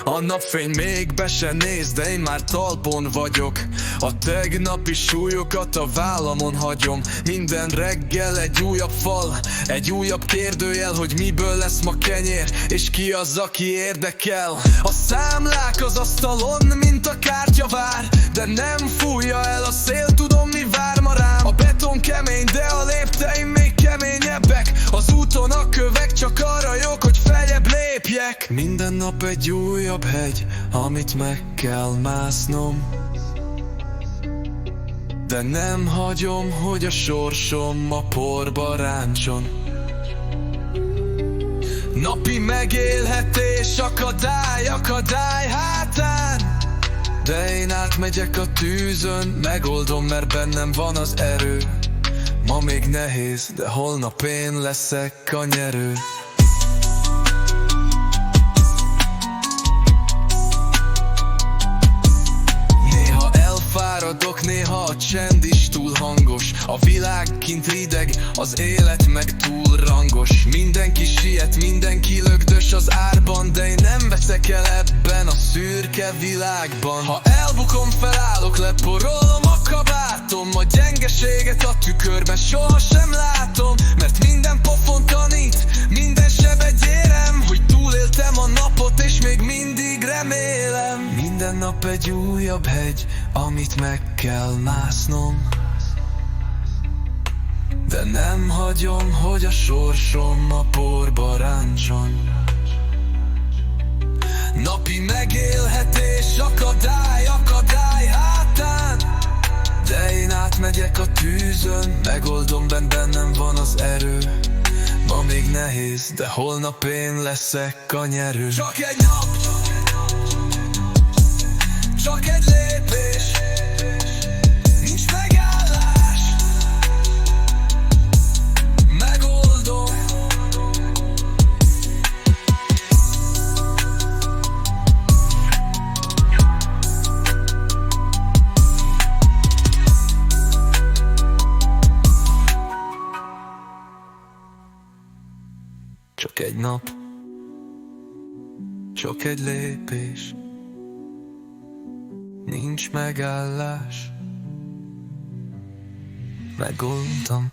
A napfény még be se néz, de én már talpon vagyok. A tegnapi súlyokat a vállamon hagyom. Minden reggel egy újabb fal, egy újabb kérdőjel, hogy miből lesz ma kenyér, és ki az, aki érdekel. A számlák az asztalon, mint a kártyavár, de nem fújja el a szél, tudom mi vár ma rám. A beton kemény, de a lépteim még keményebbek. Az úton a kövek csak arra jók, hogy feljebb lépjek. Minden nap egy újabb hegy, amit meg kell másznom, de nem hagyom, hogy a sorsom a porba ráncson. Napi megélhetés, akadály hátán, de én átmegyek a tűzön, megoldom, mert bennem van az erő. Ma még nehéz, de holnap én leszek a nyerő. Néha a csend is túl hangos, a világ kint rideg, az élet meg túl rangos. Mindenki siet, mindenki lögdös az árban, de én nem veszek el ebben a szürke világban. Ha elbukom, felállok, leporolom a kabátom. A gyengeséget a tükörben sohasem látom, mert minden pofon tanít, minden sebet érem, hogy túléltem a napot és még mindig remélem. Minden nap egy újabb hegy, amit meg kell másznom, de nem hagyom, hogy a sorsom a porba ráncson. Napi megélhetés, akadály hátán, de én átmegyek a tűzön, megoldom, bennem van az erő. Ma még nehéz, de holnap én leszek a nyerő. Csak egy nap, csak egy lépés, nincs megállás, megoldom. Csak egy nap, csak egy lépés, nincs megállás, megoldom.